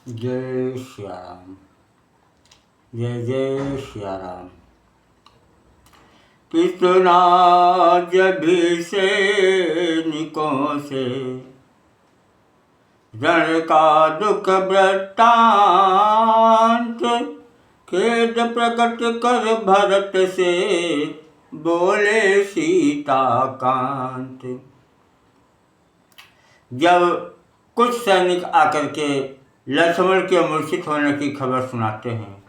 जय श्री राम। जय जय श्री राम। कितना जब से निकों से रण का दुख वृत्तांत, खेद प्रकट कर भरत से बोले सीता कांत। जब कुछ सैनिक आकर के लक्ष्मण के मूर्छित होने की खबर सुनाते हैं,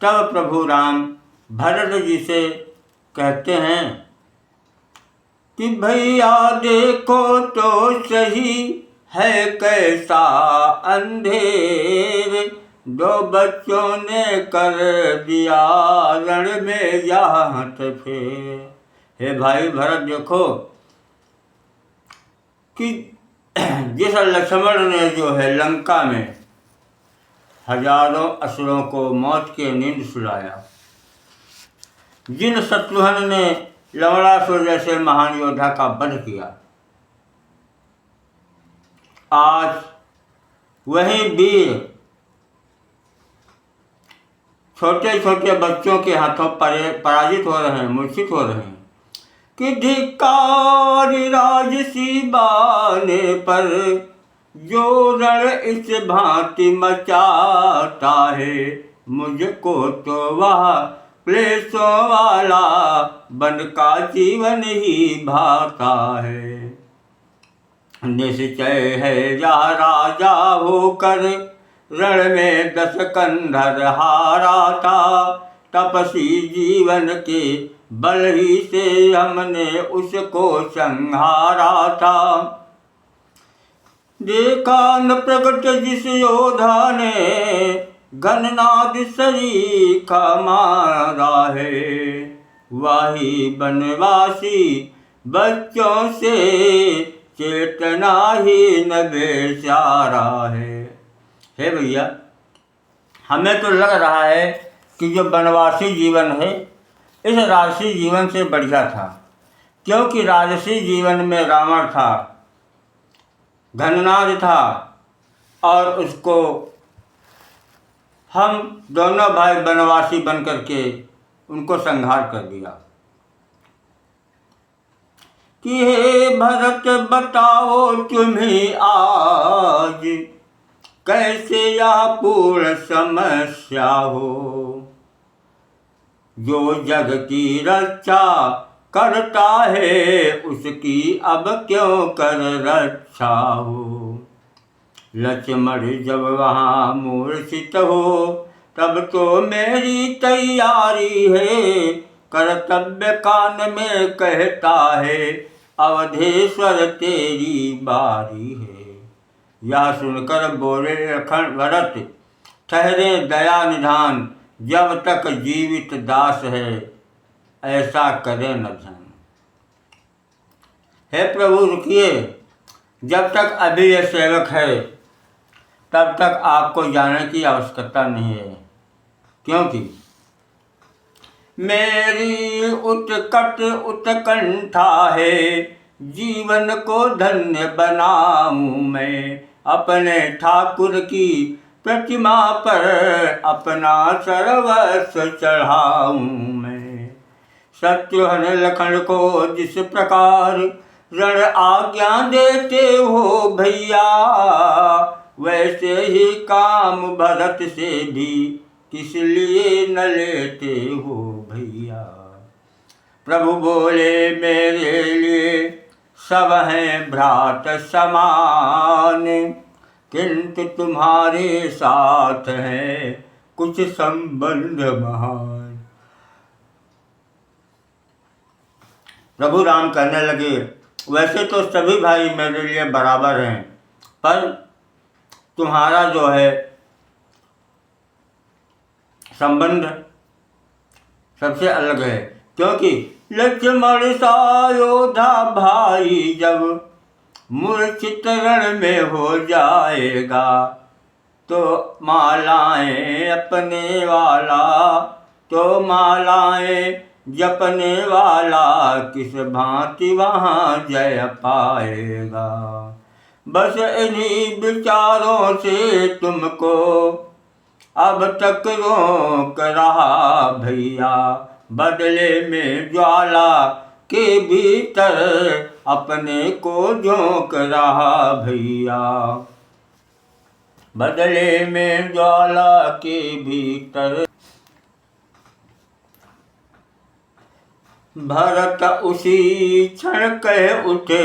तब प्रभु राम भरत जी से कहते हैं कि भैया देखो तो सही है कैसा अंधेर, दो बच्चों ने कर दिया रण में जात फेर। हे भाई भरत, देखो कि जिस लक्ष्मण ने जो है लंका में हजारों असुरों को मौत की नींद सुलाया, जिन शत्रुघ्न ने लवणासुर जैसे महान योद्धा का वध किया, आज वही वीर छोटे छोटे बच्चों के हाथों पराजित हो रहे हैं, मूर्छित हो रहे हैं। कि धिक्कारी राजसी बाने पर जो रण इस भांति मचाता है, मुझको तो वह क्लेशों वाला वन का जीवन ही भाता है। निश्चय है या राजा होकर रण में 10 कंधर हारा था, तपसी जीवन के बल ही से हमने उसको संहारा था। देखा न प्रकट जिस योद्धा ने घननाद सरीखा मारा है, वही बनवासी बच्चों से चेतना ही न बेचारा है। हे भैया, हमें तो लग रहा है कि जो बनवासी जीवन है इस राजसी जीवन से बढ़िया था, क्योंकि राजसी जीवन में रावण था, घननाद था, और उसको हम दोनों भाई बनवासी बन करके उनको संहार कर दिया। कि हे भरत बताओ तुम्हें आज, कैसे यह पूर्ण समस्या हो, जो जग की रक्षा करता है उसकी अब क्यों कर रक्षा हो। लक्ष्मण जब वहाँ मूर्छित हो, तब तो मेरी तैयारी है, कर्तव्य कान में कहता है, अवधेश्वर तेरी बारी है। यह सुनकर बोले लखन भरत, ठहरे दया निधान, जब तक जीवित दास है ऐसा करे न धन। हे प्रभु रुकिए, जब तक अभी यह सेवक है तब तक आपको जाने की आवश्यकता नहीं है, क्योंकि मेरी उत्कट उत्कंठा है, जीवन को धन्य बनाऊं मैं, अपने ठाकुर की प्रतिमा पर अपना सर्वस्व चढ़ाऊं मैं। शत्रुघ्न लखन को जिस प्रकार रण आज्ञा देते हो भैया, वैसे ही काम भरत से भी किस लिए न लेते हो भैया। प्रभु बोले मेरे लिए सब हैं भ्रात समान, किंतु तुम्हारे साथ है कुछ संबंध महान। प्रभु राम कहने लगे, वैसे तो सभी भाई मेरे लिए बराबर हैं, पर तुम्हारा जो है संबंध सबसे अलग है, क्योंकि लक्ष्मण सा योद्धा भाई जब मूर्छित रण में हो जाएगा, तो मालाएं अपने वाला, तो मालाएं जपने वाला किस भांति वहाँ जय पाएगा। बस इन्हीं विचारों से तुमको अब तक रोक रहा भैया, बदले में ज्वाला के भीतर अपने को झोंक रहा भैया, बदले में ज्वाला के भीतर। भरत उसी क्षण कह उठे,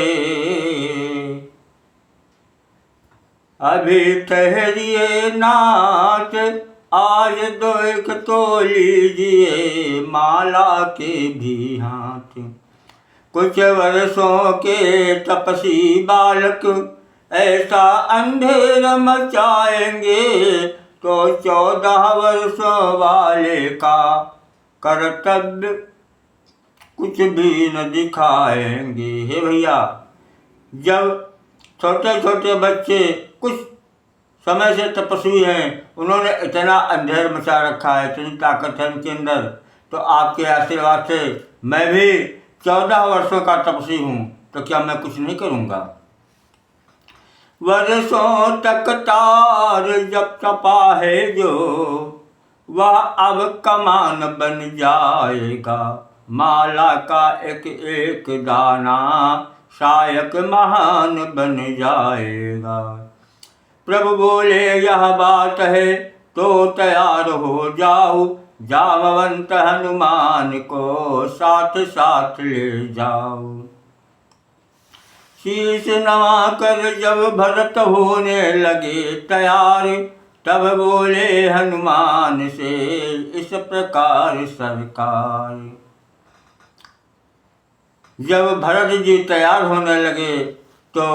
अभी ठहरिए नाथ, आज दो एक तो लीजिए माला के भी हाथ। कुछ वर्षों के तपसी बालक ऐसा अंधेर मचाएंगे, तो 14 वर्षों वाले का कर्तव्य कुछ भी न दिखाएंगे। हे भैया, जब छोटे छोटे बच्चे कुछ समय से तपस्वी हैं, उन्होंने इतना अंधेर मचा रखा है, इतनी ताकत है उनके अंदर, तो आपके आशीर्वाद से मैं भी 14 वर्षों का तपस्वी हूँ, तो क्या मैं कुछ नहीं करूँगा। वर्षों तक तार जब तपा है जो, वह अब कमान बन जाएगा, माला का एक एक दाना शायक महान बन जाएगा। प्रभु बोले यह बात है तो तैयार हो जाओ, जामवंत हनुमान को साथ साथ ले जाओ। शीश नवा कर जब भरत होने लगे तैयार, तब बोले हनुमान से इस प्रकार सरकार। जब भरत जी तैयार होने लगे तो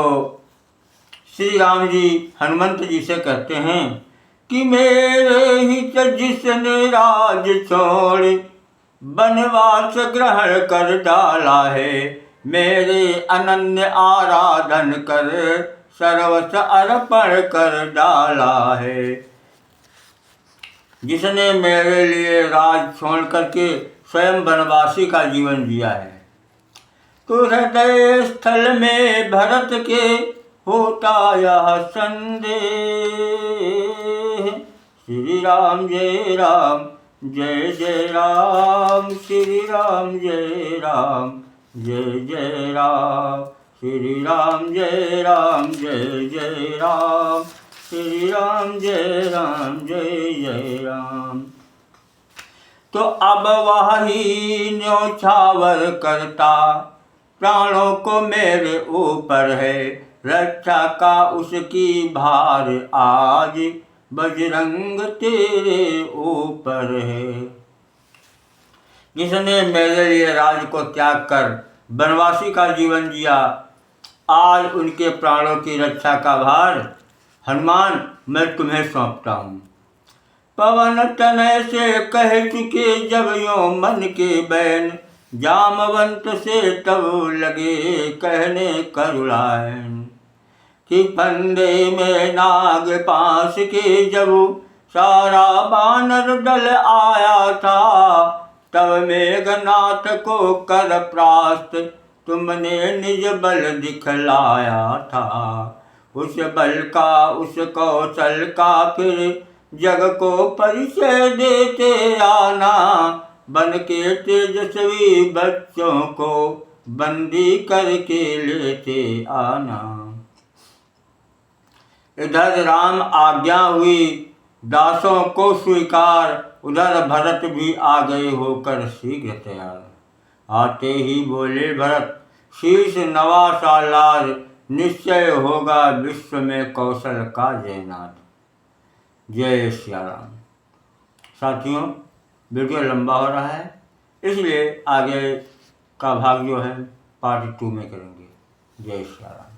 श्री राम जी हनुमंत जी से कहते हैं कि मेरे हित जिसने राज छोड़ वनवास ग्रहण कर डाला है, मेरे अनन्य आराधन कर सर्वस्व अर्पण कर डाला है। जिसने मेरे लिए राज छोड़ करके स्वयं वनवासी का जीवन जिया है, तो हृदय स्थल में भरत के होता यह संदेह। श्री राम जय राम जय जय राम, श्री राम जय राम जय जय राम, श्री राम जय राम जय जय राम, श्री राम जय राम जय जय राम। तो अब वही न्योछावर करता, प्राणों को मेरे ऊपर है, रक्षा का उसकी भार आज बजरंग तेरे ऊपर है। जिसने मेरे लिए राज को त्याग कर वनवासी का जीवन जिया, आज उनके प्राणों की रक्षा का भार हनुमान मैं तुम्हें सौंपता हूँ। पवन तनय से कह चुके जब यो मन के बैन, जामवंत से तब लगे कहने करुणाएं। कि फंदे में नाग पास के जब सारा बानर दल आया था, तब मेघनाथ को कर प्रास्त तुमने निज बल दिखलाया था। उस बल का उस कौशल का फिर जग को परिचय देते आना, बन के तेजस्वी बच्चों को बंदी करके लेते आना। इधर राम आज्ञा हुई दासों को स्वीकार, उधर भरत भी आ गए होकर शीघ्र तैयार। आते ही बोले भरत शीश नवा सालार, निश्चय होगा विश्व में कौशल का जयनाथ। जय श्री राम। साथियों, वीडियो लंबा हो रहा है, इसलिए आगे का भाग जो है पार्ट 2 में करेंगे। जय श्री राम।